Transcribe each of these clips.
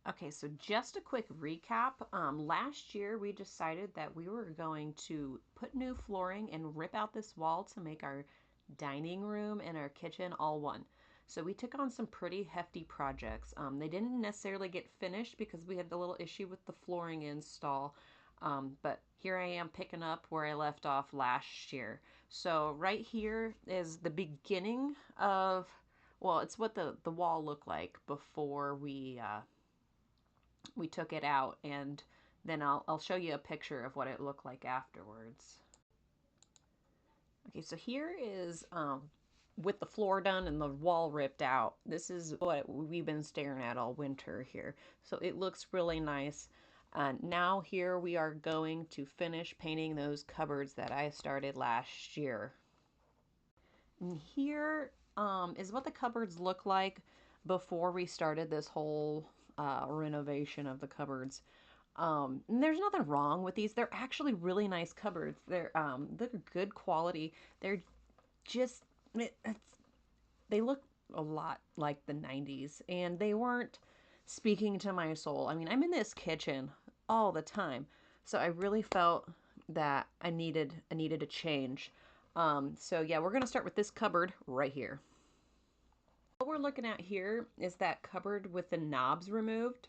Okay, so just a quick recap. Last year we decided that we were going to put new flooring and rip out this wall to make our dining room and our kitchen all one. So we took on some pretty hefty projects. They didn't necessarily get finished because we had a little issue with the flooring install. But here I am picking up where I left off last year. So right here is the beginning of, well, it's what the wall looked like before we took it out, and then I'll show you a picture of what it looked like afterwards. Okay, so here is with the floor done and the wall ripped out. This is what we've been staring at all winter here. So it looks really nice. Now here we are going to finish painting those cupboards that I started last year. And here is what the cupboards look like before we started this whole renovation of the cupboards. And there's nothing wrong with these. They're actually really nice cupboards. They're good quality. They're just they look a lot like the 90s, and they weren't speaking to my soul. I mean, I'm in this kitchen all the time, so I really felt that I needed a change. So yeah, we're gonna start with this cupboard right here. What we're looking at here is that cupboard with the knobs removed.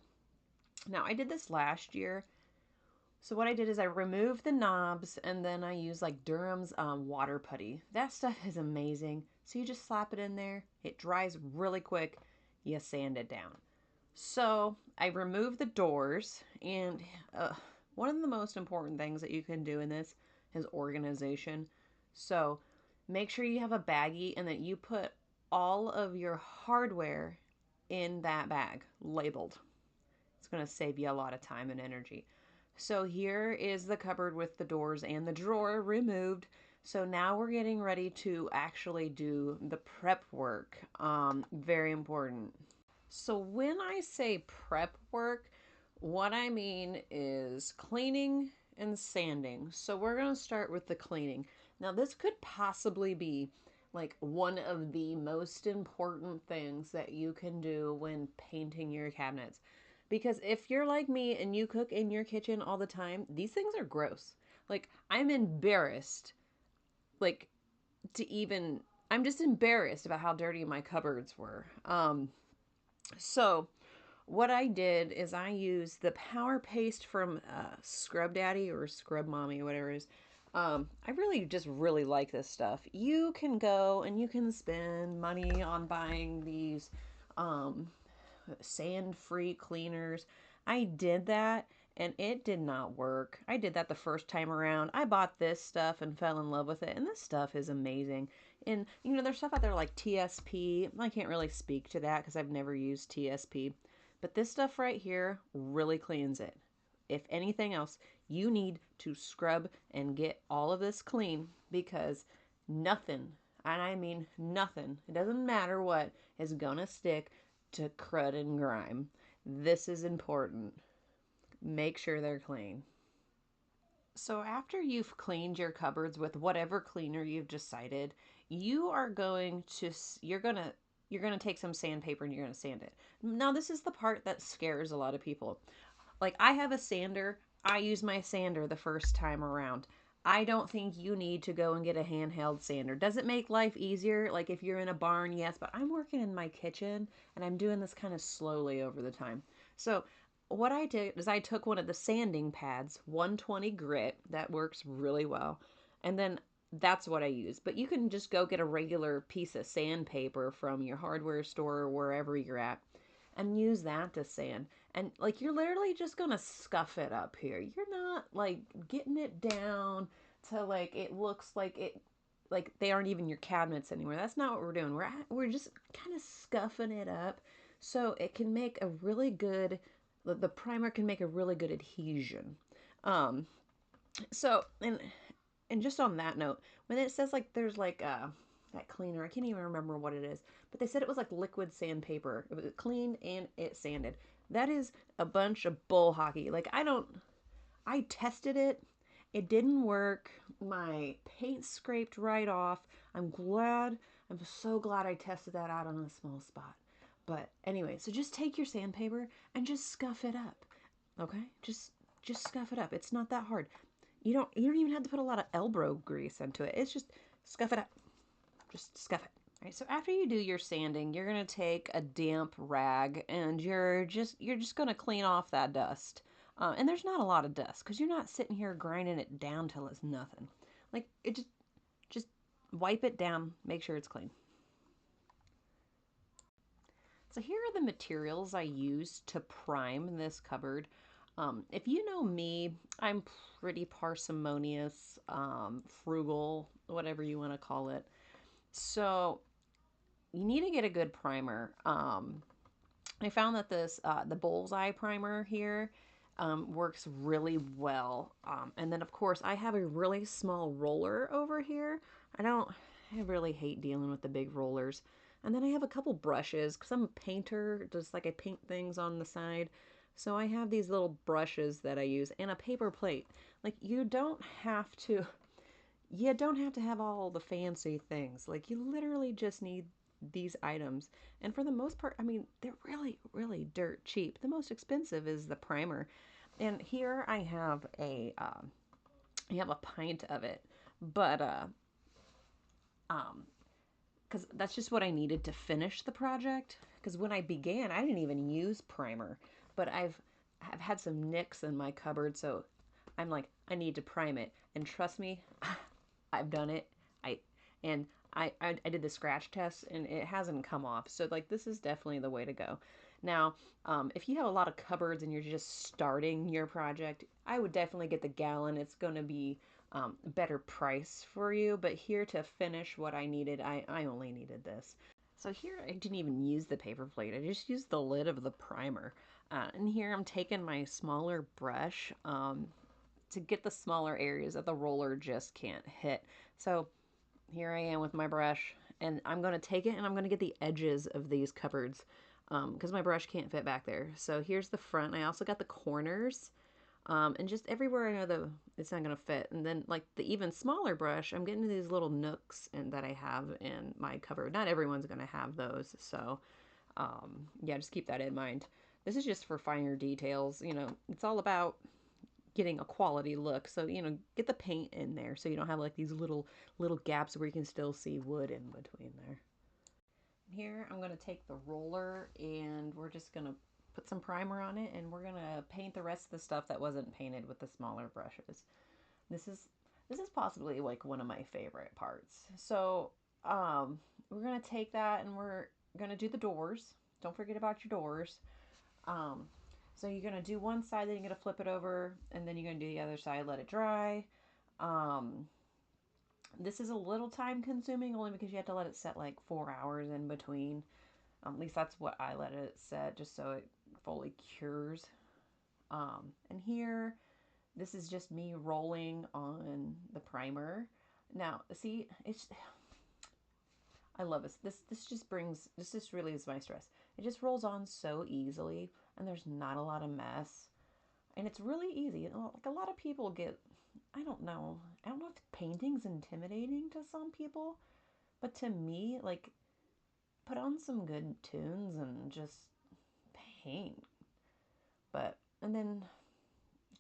Now I did this last year. So what I did is I removed the knobs and then I used like Durham's water putty. That stuff is amazing. So you just slap it in there. It dries really quick. You sand it down. So I removed the doors, and one of the most important things that you can do in this is organization. So make sure you have a baggie and that you put all of your hardware in that bag labeled. It's going to save you a lot of time and energy. So here is the cupboard with the doors and the drawer removed. So now we're getting ready to actually do the prep work. Very important. So when I say prep work, what I mean is cleaning and sanding. So we're going to start with the cleaning. Now this could possibly be like one of the most important things that you can do when painting your cabinets. Because if you're like me and you cook in your kitchen all the time, these things are gross. Like I'm embarrassed like to even I'm just embarrassed about how dirty my cupboards were. So what I did is I used the Power Paste from Scrub Daddy or Scrub Mommy, whatever it is. I really just really like this stuff. You can go and you can spend money on buying these um, sand-free cleaners. I did that and it did not work. I did that the first time around. I bought this stuff and fell in love with it, and this stuff is amazing. And you know, there's stuff out there like TSP. I can't really speak to that because I've never used TSP. But this stuff right here really cleans it. If anything else, you need to scrub and get all of this clean because nothing, and I mean nothing, it doesn't matter what, is gonna stick to crud and grime. This is important. Make sure they're clean. So after you've cleaned your cupboards with whatever cleaner you've decided, you are going to you're going to take some sandpaper and you're going to sand it. Now this is the part that scares a lot of people. Like I have a sander. I use my sander the first time around. I don't think you need to go and get a handheld sander. Does it make life easier? Like if you're in a barn, yes, but I'm working in my kitchen and I'm doing this kind of slowly over the time. So what I did is I took one of the sanding pads, 120 grit, that works really well, and then that's what I use. But you can just go get a regular piece of sandpaper from your hardware store or wherever you're at and use that to sand. And like you're literally just gonna scuff it up here. You're not like getting it down to like it looks like it like they aren't even your cabinets anymore. That's not what we're doing. We're just kind of scuffing it up so it can make a really good the primer can make a really good adhesion. Um so and just on that note, when it says like there's like that cleaner, I can't even remember what it is, but they said it was like liquid sandpaper. It was clean and it sanded. That is a bunch of bull hockey. Like I tested it. It didn't work. My paint scraped right off. I'm so glad I tested that out on a small spot. But anyway, so just take your sandpaper and just scuff it up. Okay? Just scuff it up. It's not that hard. You don't even have to put a lot of elbow grease into it. It's just scuff it up. Just scuff it. All right, so after you do your sanding, you're gonna take a damp rag and you're just gonna clean off that dust. And there's not a lot of dust because you're not sitting here grinding it down till it's nothing. Like it just wipe it down, make sure it's clean. So here are the materials I used to prime this cupboard. If you know me, I'm pretty parsimonious, frugal, whatever you want to call it. So you need to get a good primer. I found that the Bullseye primer here works really well. And then of course I have a really small roller over here. I really hate dealing with the big rollers. And then I have a couple brushes because I'm a painter, just like I paint things on the side. So I have these little brushes that I use and a paper plate. Like you don't have to have all the fancy things. Like you literally just need these items. And for the most part, I mean, they're really, really dirt cheap. The most expensive is the primer. And here I have a pint of it, but um, because that's just what I needed to finish the project. Because when I began, I didn't even use primer, but I've had some nicks in my cupboard, so I'm like, I need to prime it. And trust me, I've done it. I and I did the scratch test and it hasn't come off. So like this is definitely the way to go. Now, if you have a lot of cupboards and you're just starting your project, I would definitely get the gallon. It's going to be better price for you. But here to finish what I needed, I only needed this. So here I didn't even use the paper plate. I just used the lid of the primer. And here I'm taking my smaller brush to get the smaller areas that the roller just can't hit. So here I am with my brush, and I'm going to take it and I'm going to get the edges of these cupboards because my brush can't fit back there. So here's the front. I also got the corners and just everywhere I know it's not going to fit. And then like the even smaller brush, I'm getting these little nooks that I have in my cupboard. Not everyone's going to have those. So yeah, just keep that in mind. This is just for finer details. You know, it's all about getting a quality look. So, you know, get the paint in there so you don't have like these little gaps where you can still see wood in between there. Here I'm going to take the roller and we're just going to put some primer on it and we're going to paint the rest of the stuff that wasn't painted with the smaller brushes. This is possibly like one of my favorite parts. So, we're going to take that and we're going to do the doors. Don't forget about your doors. Um, so you're going to do one side, then you're going to flip it over, and then you're going to do the other side, let it dry. Um, this is a little time consuming only because you have to let it set like 4 hours in between. At least that's what I let it set just so it fully cures. And here, this is just me rolling on the primer. Now, see, I love this. This just really is my stress. It just rolls on so easily and there's not a lot of mess. And it's really easy. Like a lot of people get, I don't know if painting's intimidating to some people, but to me, like, put on some good tunes and just paint. And then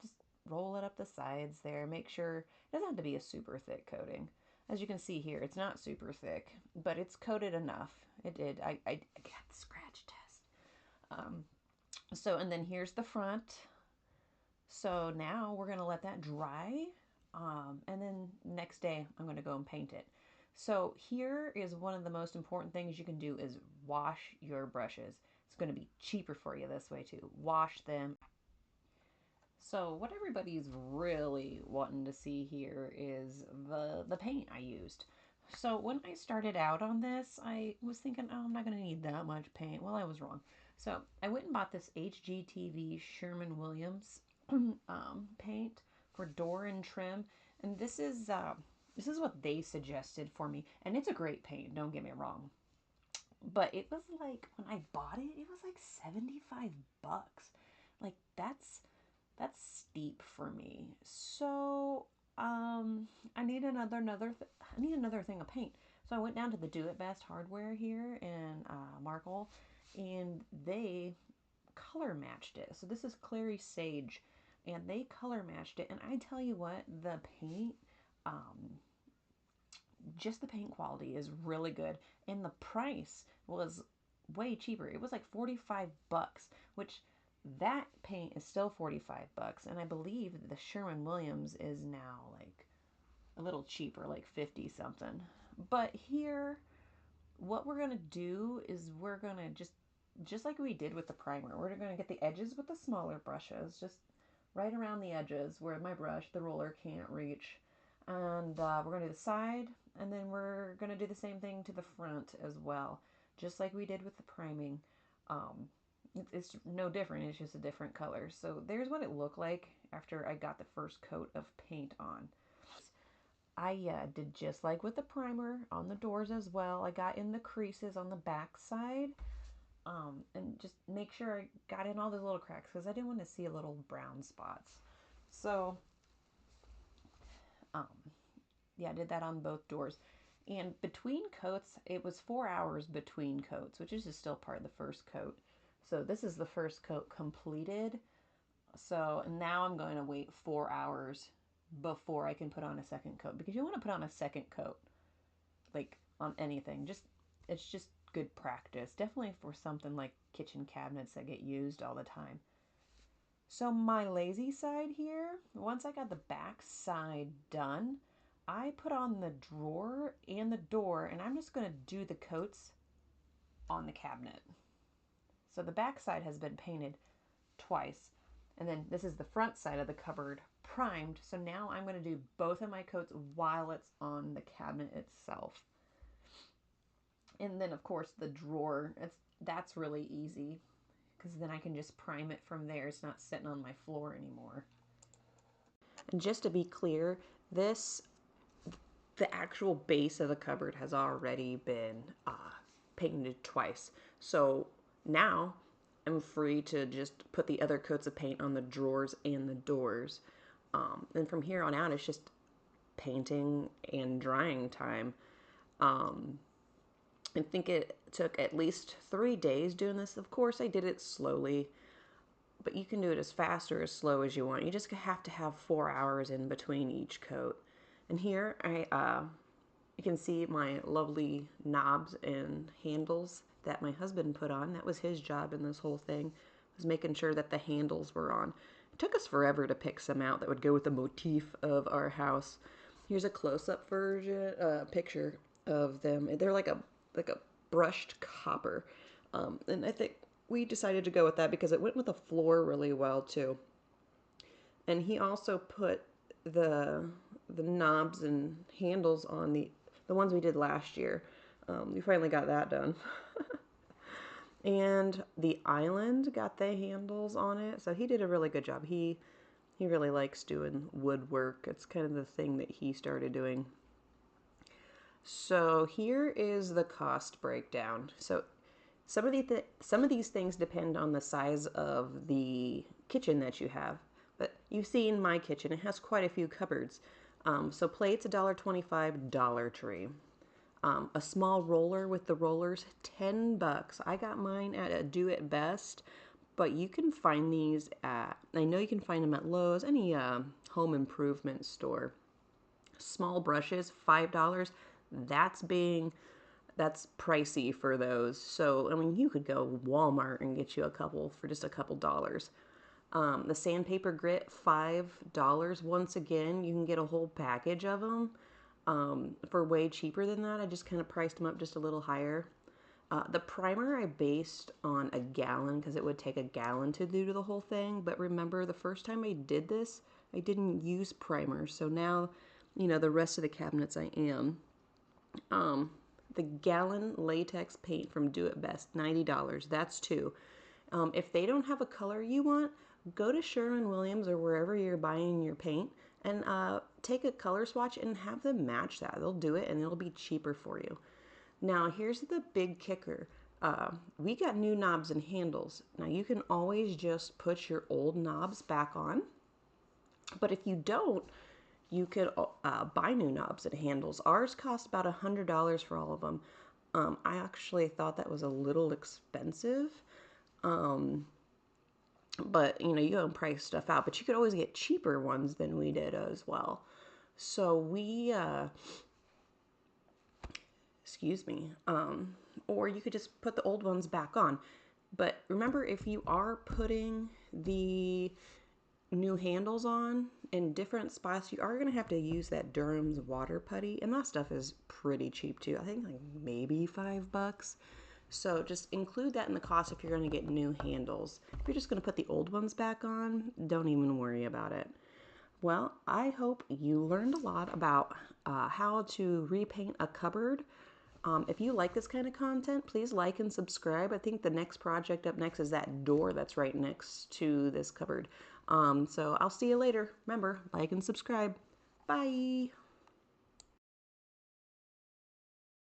just roll it up the sides there. Make sure it doesn't have to be a super thick coating. As you can see here, it's not super thick, but it's coated enough. It did. I got the scratch test. And then here's the front. So now we're going to let that dry. And then next day, I'm going to go and paint it. So here is one of the most important things you can do is wash your brushes. It's going to be cheaper for you this way too. Wash them. So what everybody's really wanting to see here is the paint I used. So when I started out on this, I was thinking, oh, I'm not going to need that much paint. Well, I was wrong. So I went and bought this HGTV Sherwin-Williams paint for door and trim, and this is what they suggested for me, and it's a great paint. Don't get me wrong, but it was like when I bought it, it was like $75. Like that's steep for me. So I need I need another thing of paint. So I went down to the Do It Best hardware here in Markle, and they color matched it. So this is Clary Sage, and they color matched it. And I tell you what, the paint, um, just the paint quality is really good, and the price was way cheaper. It was like 45 bucks, which that paint is still 45 bucks, and I believe the Sherwin-Williams is now like a little cheaper, like 50 something. But here, what we're going to do is we're going to just like we did with the primer, we're going to get the edges with the smaller brushes, just right around the edges where my brush, the roller, can't reach. And we're going to do the side, and then we're going to do the same thing to the front as well, just like we did with the priming. Um, it's no different, it's just a different color. So there's what it looked like after I got the first coat of paint on. I did just like with the primer on the doors as well. I got in the creases on the back side, and just make sure I got in all those little cracks because I didn't want to see little brown spots. So, um, yeah, I did that on both doors. And between coats, it was 4 hours between coats, which is just still part of the first coat. So this is the first coat completed. So now I'm going to wait 4 hours before I can put on a second coat, because you want to put on a second coat like on anything. Just it's just good practice. Definitely for something like kitchen cabinets that get used all the time. So my lazy side here, once I got the back side done, I put on the drawer and the door, and I'm just going to do the coats on the cabinet. So the back side has been painted twice. And then this is the front side of the cupboard primed. So now I'm going to do both of my coats while it's on the cabinet itself. And then of course the drawer, that's really easy because then I can just prime it from there. It's not sitting on my floor anymore. And just to be clear, the actual base of the cupboard has already been painted twice. So now I'm free to just put the other coats of paint on the drawers and the doors. And from here on out, it's just painting and drying time. I think it took at least 3 days doing this. Of course, I did it slowly, but you can do it as fast or as slow as you want. You just have to have 4 hours in between each coat. And here you can see my lovely knobs and handles that my husband put on. That was his job in this whole thing, was making sure that the handles were on. It took us forever to pick some out that would go with the motif of our house. Here's a close-up version, picture of them. They're like a brushed copper, and I think we decided to go with that because it went with the floor really well too. And he also put the knobs and handles on the ones we did last year. We finally got that done. And the island got the handles on it, so he did a really good job. He really likes doing woodwork. It's kind of the thing that he started doing. So here is the cost breakdown. So some of these things depend on the size of the kitchen that you have. But you see in my kitchen, it has quite a few cupboards. So plates, $1.25, Dollar Tree. A small roller with the rollers, $10. I got mine at a Do It Best, but you can find these at, I know you can find them at Lowe's, any home improvement store. Small brushes, $5. That's pricey for those. So, I mean, you could go Walmart and get you a couple for just a couple dollars. The sandpaper grit, $5. Once again, you can get a whole package of them for way cheaper than that. I just kind of priced them up just a little higher. The primer I based on a gallon because it would take a gallon to do the whole thing. But remember, the first time I did this, I didn't use primer. So now, the rest of the cabinets I am. The gallon latex paint from Do It Best, $90. That's two. If they don't have a color you want, go to Sherwin-Williams or wherever you're buying your paint and take a color swatch and have them match that. They'll do it and it'll be cheaper for you. Now, here's the big kicker. We got new knobs and handles. Now, you can always just put your old knobs back on. But if you don't, you could buy new knobs and handles. Ours cost about $100 for all of them. I actually thought that was a little expensive. But you know, you can price stuff out, but you could always get cheaper ones than we did as well. So we, excuse me, or you could just put the old ones back on. But remember, if you are putting the new handles on in different spots, you are going to have to use that Durham's water putty, and that stuff is pretty cheap too. I think like maybe $5. So just include that in the cost if you're going to get new handles. If you're just going to put the old ones back on, don't even worry about it. Well, I hope you learned a lot about how to repaint a cupboard. If you like this kind of content, please like and subscribe. I think the next project up next is that door that's right next to this cupboard. So I'll see you later. Remember, like and subscribe. Bye.